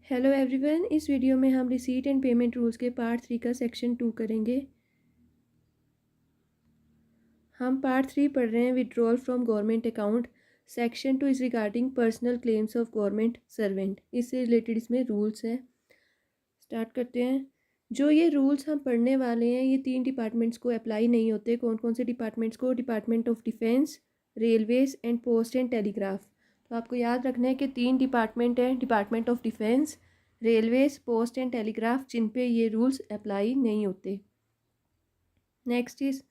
Hello everyone, इस video में हम रिसीट एंड पेमेंट रूल्स के पार्ट 3 का सेक्शन 2 करेंगे। हम पार्ट 3 पढ़ रहे हैं withdrawal from government account. Section 2 is regarding personal claims of government servant. इससे रिलेटेड इसमें रूल्स हैं। स्टार्ट करते हैं। जो ये रूल्स हम पढ़ने वाले हैं ये 3 डिपार्टमेंट्स को अप्लाई नहीं होते। कौन कौन से डिपार्टमेंट्स को? Department of defence, railways and post and telegraph. तो आपको याद रखना है कि 3 डिपार्टमेंट हैं, department of defence, railways, post and telegraph, जिन पे ये रूल्स अप्लाई नहीं होते। Next is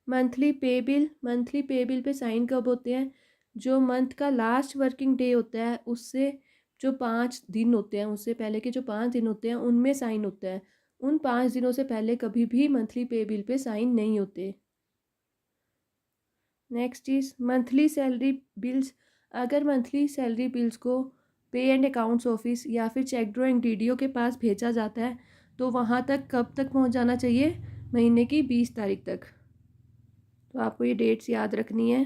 monthly pay bill. Monthly pay bill पे साइन कब होते हैं? जो मंथ का लास्ट वर्किंग डे होता है उससे जो 5 दिन होते हैं, उससे पहले के जो 5 दिन होते हैं उनमें साइन होता है। उन 5 दिनों से पहले कभी भी मंथली पे बिल पे साइन नहीं होते। Next is monthly salary bills. अगर मंथली सैलरी बिल्स को पे एंड अकाउंट्स ऑफिस या फिर चेक ड्रॉइंग डीडीओ के पास भेजा जाता है तो वहाँ तक कब तक पहुँच जाना चाहिए? महीने की 20 तारीख तक। तो आपको ये डेट्स याद रखनी है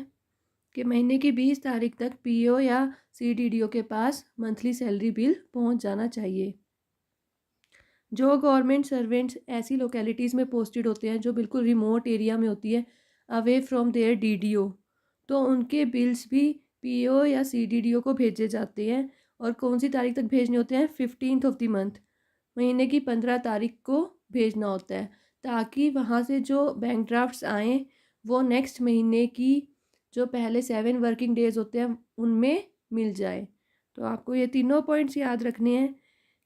कि महीने की 20 तारीख तक पीओ या सीडीडीओ के पास मंथली सैलरी बिल पहुँच जाना चाहिए। जो गवर्नमेंट सर्वेंट्स ऐसी लोकेलिटीज़ में पोस्टेड होते हैं जो बिल्कुल रिमोट एरिया में होती है, अवे फ्रॉम देयर डीडीओ, तो उनके बिल्स भी पीओ या सीडीडीओ को भेजे जाते हैं। और कौन सी तारीख तक भेजने होते हैं? 15th ऑफ द मंथ, महीने की 15 तारीख को भेजना होता है, ताकि वहाँ से जो बैंक ड्राफ्ट्स आएँ वो नेक्स्ट महीने की जो पहले 7 वर्किंग डेज़ होते हैं उनमें मिल जाए। तो आपको ये तीनों पॉइंट्स याद रखने हैं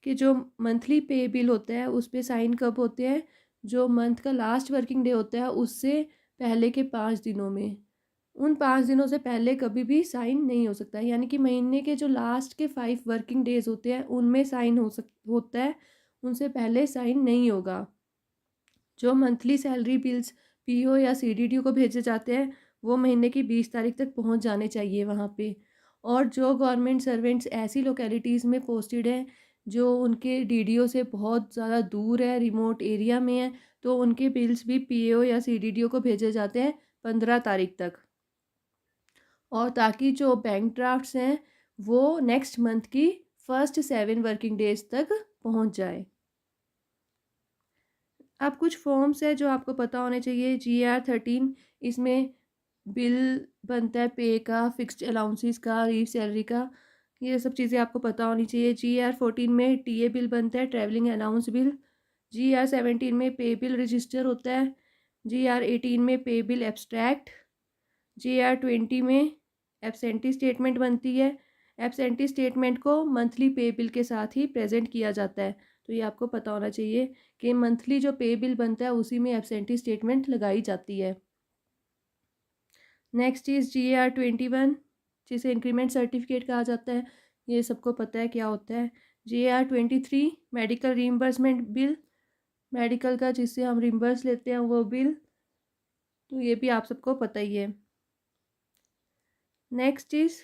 कि जो मंथली पे बिल होता है उस पे साइन कब होते हैं? जो मंथ का लास्ट वर्किंग डे होता है उससे पहले के 5 दिनों में। उन 5 दिनों से पहले कभी भी साइन नहीं हो सकता, यानी कि महीने के जो लास्ट के 5 वर्किंग डेज होते हैं उनमें साइन होता है, उनसे पहले साइन नहीं होगा। जो मंथली सैलरी बिल्स पीओ या सीडीडीओ को भेजे जाते हैं वो महीने की 20 तारीख तक पहुंच जाने चाहिए वहाँ पे। और जो गवर्नमेंट सर्वेंट्स ऐसी लोकेलिटीज़ में पोस्टेड हैं जो उनके डीडीओ से बहुत ज़्यादा दूर है, रिमोट एरिया में है, तो उनके बिल्स भी पीओ या सीडीडीओ को भेजे जाते हैं 15 तारीख तक। और ताकि जो बैंक ड्राफ्ट्स हैं वो नेक्स्ट मंथ की फर्स्ट 7 वर्किंग डेज तक पहुंच जाए। अब कुछ फॉर्म्स है जो आपको पता होने चाहिए। GR13, इसमें बिल बनता है पे का, फिक्स्ड अलाउंसेस का, रीव सैलरी का, ये सब चीज़ें आपको पता होनी चाहिए। GR14 में टीए बिल बनता है, ट्रैवलिंग अलाउंस बिल। GR17 में पे बिल रजिस्टर होता है। GR18 में पे बिल एब्स्ट्रैक्ट। GR20 में एब्सेंटी स्टेटमेंट बनती है। एब्सेंटी स्टेटमेंट को मंथली पे बिल के साथ ही प्रेजेंट किया जाता है। तो ये आपको पता होना चाहिए कि मंथली जो पे बिल बनता है उसी में एब्सेंटी स्टेटमेंट लगाई जाती है। नेक्स्ट इज़ GR21, जिसे इंक्रीमेंट सर्टिफिकेट कहा जाता है। ये सबको पता है क्या होता है। GR23 medical reimbursement bill, medical का जिससे हम रिम्बर्स लेते हैं वो बिल, तो ये भी आप सबको पता ही है। नेक्स्ट इज़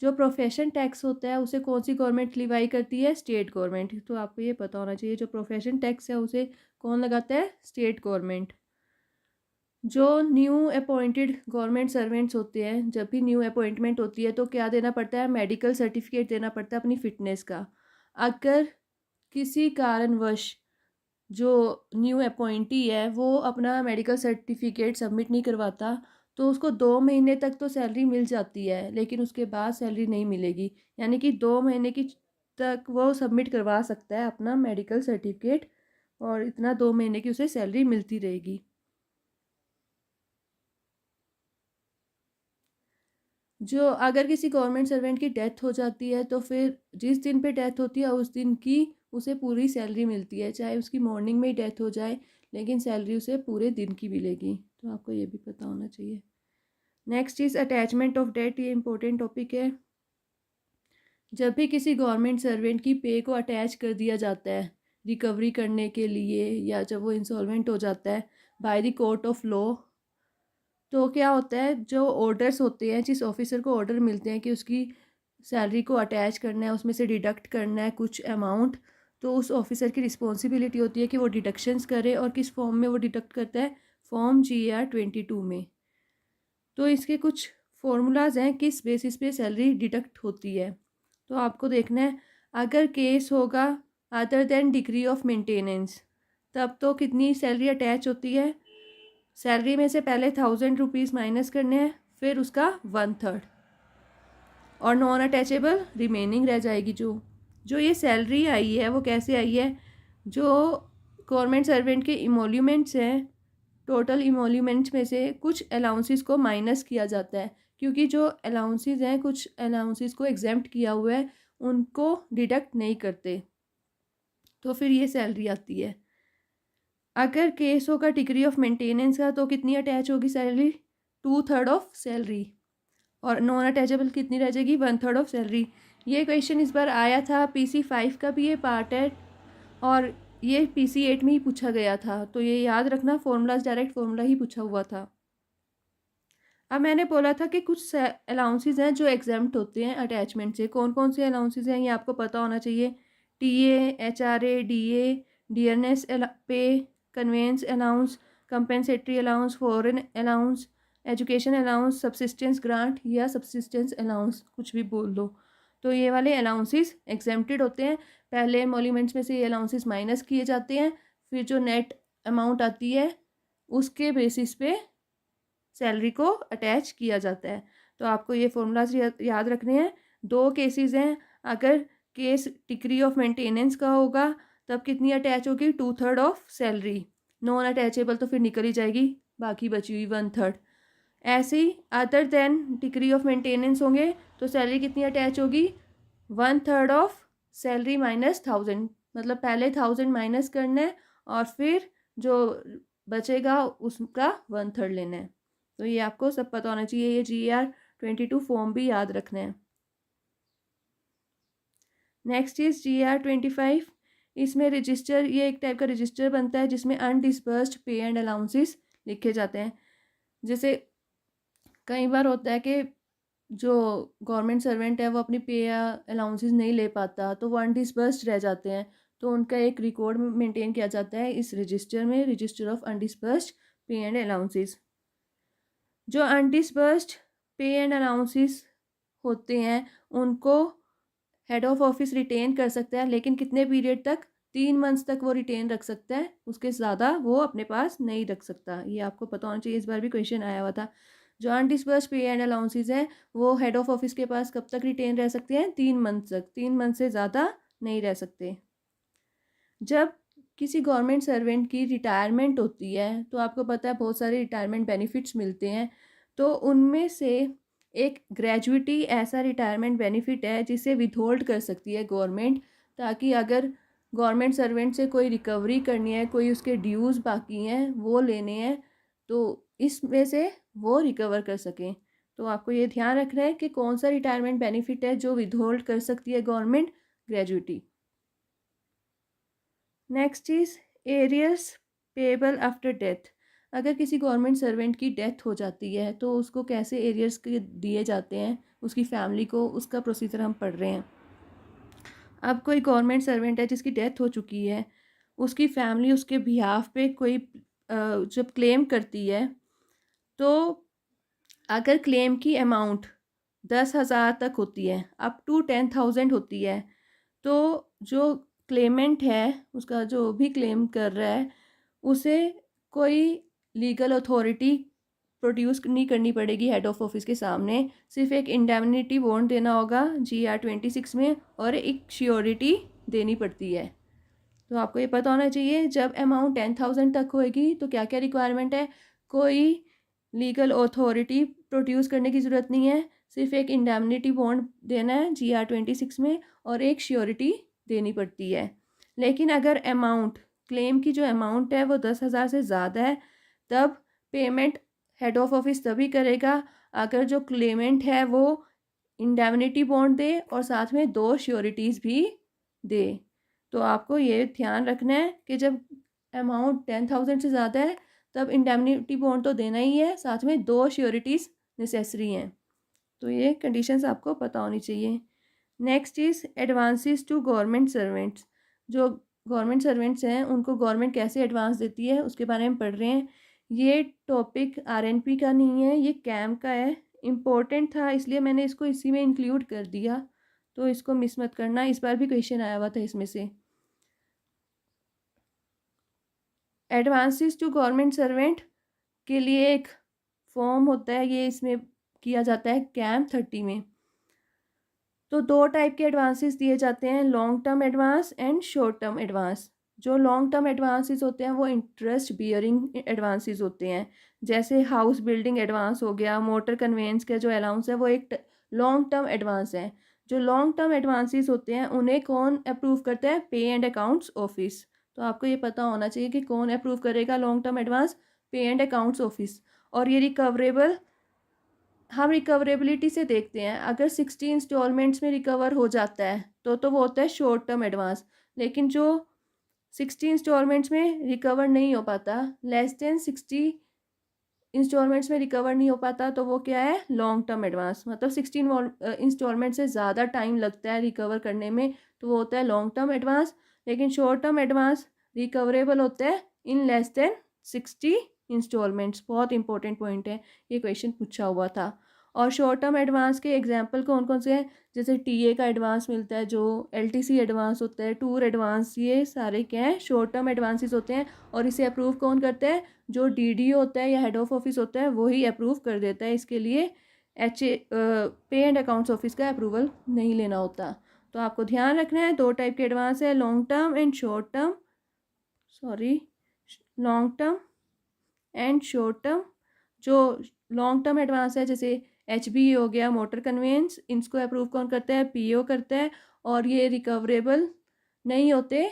जो प्रोफेशन टैक्स होता है उसे कौन सी गवर्नमेंट लिवाई करती है? State government. तो आपको ये पता होना चाहिए जो प्रोफेशन टैक्स है उसे कौन लगाता है? State government. जो न्यू अपॉइंटेड गवर्नमेंट सर्वेंट्स होते हैं, जब भी न्यू अपॉइंटमेंट होती है तो क्या देना पड़ता है? मेडिकल सर्टिफिकेट देना पड़ता है अपनी फ़िटनेस का। अगर किसी कारणवश जो न्यू अपॉइंटी है वो अपना मेडिकल सर्टिफिकेट सबमिट नहीं करवाता तो उसको 2 महीने तक तो सैलरी मिल जाती है, लेकिन उसके बाद सैलरी नहीं मिलेगी। यानी कि 2 महीने की तक वो सबमिट करवा सकता है अपना मेडिकल सर्टिफिकेट और इतना 2 महीने की उसे सैलरी मिलती रहेगी। जो अगर किसी गवर्नमेंट सर्वेंट की डेथ हो जाती है तो फिर जिस दिन पे डेथ होती है उस दिन की उसे पूरी सैलरी मिलती है, चाहे उसकी मॉर्निंग में ही डेथ हो जाए लेकिन सैलरी उसे पूरे दिन की मिलेगी। तो आपको ये भी पता होना चाहिए। Next is attachment of date. ये इंपॉर्टेंट टॉपिक है। जब भी किसी गवर्नमेंट सर्वेंट की पे को अटैच कर दिया जाता है रिकवरी करने के लिए, या जब वो इंसॉल्वेंट हो जाता है by the court of law, तो क्या होता है जो ऑर्डर्स होते हैं, जिस ऑफिसर को ऑर्डर मिलते हैं कि उसकी सैलरी को अटैच करना है, उसमें से डिडक्ट करना है कुछ अमाउंट, तो उस ऑफिसर की रिस्पॉन्सिबिलिटी होती है कि वो डिडक्शंस करे। और किस फॉर्म में वो डिडक्ट करता है? फॉर्म GR22 में। तो इसके कुछ फॉर्मूलाज हैं किस बेसिस पे सैलरी डिडक्ट होती है। तो आपको देखना है, अगर केस होगा other than degree of maintenance, तब तो कितनी सैलरी अटैच होती है? सैलरी में से पहले 1000 रुपीज़ माइनस करने हैं, फिर उसका 1/3, और नॉन अटैचेबल रिमेनिंग रह जाएगी। जो जो ये सैलरी आई है वो कैसे आई है? जो गवर्नमेंट सर्वेंट के इमोल्यूमेंट्स हैं, टोटल इमोल्यूमेंट्स में से कुछ अलाउंसेस को माइनस किया जाता है, क्योंकि जो अलाउंसेस हैं, कुछ अलाउंसेस को एग्जेम्प्ट किया हुआ है, उनको डिडक्ट नहीं करते, तो फिर ये सैलरी आती है। अगर केस होगा डिग्री ऑफ मेंटेनेंस का, तो कितनी अटैच होगी सैलरी? 2/3 of salary. और नॉन अटैचेबल कितनी रह जाएगी? 1/3 ऑफ सैलरी। ये क्वेश्चन इस बार आया था, PC5 का भी ये पार्ट है, और ये PC8 में ही पूछा गया था, तो ये याद रखना, फॉर्मूलाज डायरेक्ट फॉर्मूला ही पूछा हुआ था। अब मैंने बोला था कि कुछ अलाउंसेस हैं जो एग्जाम्प्ट होते हैं अटैचमेंट से। कौन कौन से अलाउंसेस हैं ये आपको पता होना चाहिए। TA, HRA, DA, डियरनेस पे, convince allowance, compensatory allowance, foreign allowance, education allowance, subsistence grant या सब्सिस्टेंस अलाउंस, कुछ भी बोल दो। तो ये वाले अलाउंसेस एग्जेम्प्टेड होते हैं। पहले एमोल्यूमेंट्स में से ये अलाउंसेस माइनस किए जाते हैं, फिर जो नेट अमाउंट आती है उसके बेसिस पे सैलरी को अटैच किया जाता है। तो आपको ये फॉर्मूलाज याद रखने हैं। 2 केसेस हैं। अगर केस डिग्री ऑफ मेंटेनेंस का होगा तब कितनी अटैच होगी? 2/3 ऑफ सैलरी। नॉन अटैचेबल तो फिर निकल ही जाएगी, बाकी बची हुई 1/3। ऐसे ही other than degree of maintenance होंगे तो सैलरी कितनी अटैच होगी? 1/3 ऑफ सैलरी माइनस 1000, मतलब पहले 1000 माइनस करना है और फिर जो बचेगा उसका 1/3 लेना है। तो ये आपको सब पता होना चाहिए। ये GR22 फॉर्म भी याद रखना है। Next is GR25। इसमें रजिस्टर, ये एक टाइप का रजिस्टर बनता है जिसमें अनडिस्बर्स्ड पे एंड अलाउंसेस लिखे जाते हैं। जैसे कई बार होता है कि जो गवर्नमेंट सर्वेंट है वो अपनी पे या अलाउंसेस नहीं ले पाता, तो वो अनडिस्बर्स्ड रह जाते हैं, तो उनका एक रिकॉर्ड मेंटेन किया जाता है इस रजिस्टर में, रजिस्टर ऑफ अनडिस्बर्स्ड पे एंड अलाउंसेस। जो अनडिस्बर्स्ड पे एंड अलाउंसेस होते हैं उनको हेड ऑफ ऑफिस रिटेन कर सकता है, लेकिन कितने पीरियड तक? 3 मंथ्स तक वो रिटेन रख सकता है, उसके ज़्यादा वो अपने पास नहीं रख सकता। ये आपको पता होना चाहिए, इस बार भी क्वेश्चन आया हुआ था। जो अनडिस्बर्स्ड पे एंड अलाउंसेस हैं वो हेड ऑफ ऑफिस के पास कब तक रिटेन रह सकते हैं? 3 मंथ तक। 3 मंथ से ज़्यादा नहीं रह सकते। जब किसी गवर्नमेंट सर्वेंट की रिटायरमेंट होती है तो आपको पता है बहुत सारे रिटायरमेंट बेनिफिट्स मिलते हैं, तो उनमें से एक ग्रेजुइटी ऐसा रिटायरमेंट बेनिफिट है जिसे विथहोल्ड कर सकती है गवर्नमेंट, ताकि अगर गवर्नमेंट सर्वेंट से कोई रिकवरी करनी है, कोई उसके ड्यूज़ बाकी हैं वो लेने हैं, तो इसमें से वो रिकवर कर सकें। तो आपको ये ध्यान रखना है कि कौन सा रिटायरमेंट बेनिफिट है जो विथहोल्ड कर सकती है government? Gratuity. Next is arrears payable after death. अगर किसी गवर्नमेंट सर्वेंट की डेथ हो जाती है तो उसको कैसे एरियर्स दिए जाते हैं उसकी फैमिली को, उसका प्रोसीजर हम पढ़ रहे हैं। अब कोई गवर्नमेंट सर्वेंट है जिसकी डेथ हो चुकी है, उसकी फैमिली उसके बिहाफ पे कोई जब क्लेम करती है, तो अगर क्लेम की अमाउंट 10,000 तक होती है, अप टू 10,000 होती है, तो जो क्लेमेंट है, उसका जो भी क्लेम कर रहा है, उसे कोई लीगल अथॉरिटी प्रोड्यूस नहीं करनी पड़ेगी हेड ऑफ ऑफिस के सामने। सिर्फ एक इंडेमनिटी बॉन्ड देना होगा GR26 में, और एक श्योरिटी देनी पड़ती है। तो आपको ये पता होना चाहिए जब अमाउंट 10,000 तक होएगी तो क्या क्या रिक्वायरमेंट है। कोई लीगल अथॉरिटी प्रोड्यूस करने की ज़रूरत नहीं है, सिर्फ एक इंडेमनिटी बॉन्ड देना है GR26 में, और एक श्योरिटी देनी पड़ती है। लेकिन अगर अमाउंट, क्लेम की जो अमाउंट है वो 10,000 से ज़्यादा है, तब पेमेंट हेड ऑफ ऑफिस तभी करेगा अगर जो क्लेमेंट है वो इंडेमनिटी बॉन्ड दे और साथ में 2 श्योरिटीज़ भी दे। तो आपको ये ध्यान रखना है कि जब अमाउंट 10,000 से ज़्यादा है तब इंडेमनिटी बॉन्ड तो देना ही है, साथ में 2 श्योरिटीज़ नेसेसरी हैं। तो ये कंडीशंस आपको पता होनी चाहिए। Next is advances to government servants. जो गवर्नमेंट सर्वेंट्स हैं उनको गवर्नमेंट कैसे एडवांस देती है उसके बारे में पढ़ रहे हैं। ये टॉपिक RNP का नहीं है, ये कैम का है। इम्पोर्टेंट था इसलिए मैंने इसको इसी में इंक्लूड कर दिया, तो इसको मिस मत करना, इस बार भी क्वेश्चन आया हुआ था इसमें से। एडवांसेस टू गवर्नमेंट सर्वेंट के लिए एक फॉर्म होता है, ये इसमें किया जाता है कैंप 30 में। तो दो टाइप के एडवांसेस दिए जाते हैं, long term advance and short term advance. जो लॉन्ग टर्म एडवांसेस होते हैं वो इंटरेस्ट बियरिंग एडवांसेस होते हैं, जैसे हाउस बिल्डिंग एडवांस हो गया, मोटर कन्वेंस का जो अलाउंस है वो एक लॉन्ग टर्म एडवांस है। जो लॉन्ग टर्म एडवांसेस होते हैं उन्हें कौन अप्रूव करता है? पे एंड अकाउंट्स ऑफिस। तो आपको ये पता होना चाहिए कि कौन अप्रूव करेगा लॉन्ग टर्म एडवांस? पे एंड अकाउंट्स ऑफिस। और ये रिकवरेबल, हम रिकवरेबिलिटी से देखते हैं, अगर 60 इंस्टॉलमेंट्स में रिकवर हो जाता है तो वो होता है शॉर्ट टर्म एडवांस। लेकिन जो 60 इंस्टॉलमेंट्स में रिकवर नहीं हो पाता, लेस देन 60 इंस्टॉलमेंट्स में रिकवर नहीं हो पाता, तो वो क्या है? Long term advance. मतलब 16 इंस्टॉलमेंट से ज़्यादा टाइम लगता है रिकवर करने में, तो वो होता है लॉन्ग टर्म एडवांस। लेकिन शॉर्ट टर्म एडवांस रिकवरेबल होता है इन लेस देन 60 इंस्टॉलमेंट्स। बहुत इंपॉर्टेंट पॉइंट है, ये क्वेश्चन पूछा हुआ था। और शॉर्ट टर्म एडवांस के एग्जाम्पल कौन कौन से हैं? जैसे टीए का एडवांस मिलता है, जो एलटीसी एडवांस होता है, टूर एडवांस, ये सारे क्या हैं? शॉर्ट टर्म एडवांसेस होते हैं। और इसे अप्रूव कौन करता है? जो डीडीओ होता है या हेड ऑफ ऑफिस होता है वही अप्रूव कर देता है। इसके लिए पे एंड अकाउंट्स ऑफिस का अप्रूवल नहीं लेना होता। तो आपको ध्यान रखना है, दो टाइप के एडवांस है, long term and short term, sorry, long term and short term. जो लॉन्ग टर्म एडवांस है, जैसे एचबी हो गया, मोटर कन्वेंस, इनको अप्रूव कौन करता है? पीओ करता है। और ये रिकवरेबल नहीं होते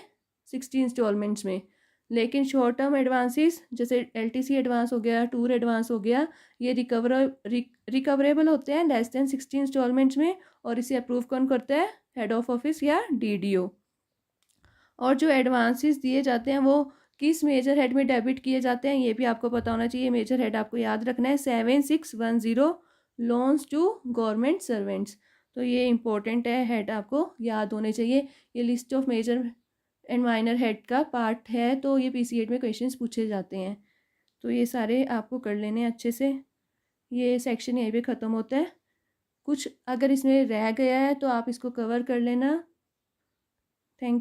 60 इंस्टॉलमेंट्स में। लेकिन शॉर्ट टर्म एडवांसेस जैसे एलटीसी एडवांस हो गया, टूर एडवांस हो गया, ये रिकवरेबल होते हैं लेस देन 60 इंस्टॉलमेंट्स में। और इसे अप्रूव कौन करता है? हेड ऑफ ऑफिस या डीडीओ। और जो एडवांसेस दिए जाते हैं वो किस मेजर हेड में डेबिट किए जाते हैं, ये भी आपको पता होना चाहिए। मेजर हेड आपको याद रखना है 7610, लोन्स टू गवर्नमेंट सर्वेंट्स। तो ये इंपॉर्टेंट है, हेड आपको याद होने चाहिए। ये list of major and minor head का पार्ट है, तो ये पीसीएड में क्वेश्चंस पूछे जाते हैं। तो ये सारे आपको कर लेने अच्छे से। ये सेक्शन यहीं पे ख़त्म होता है। कुछ अगर इसमें रह गया है तो आप इसको कवर कर लेना।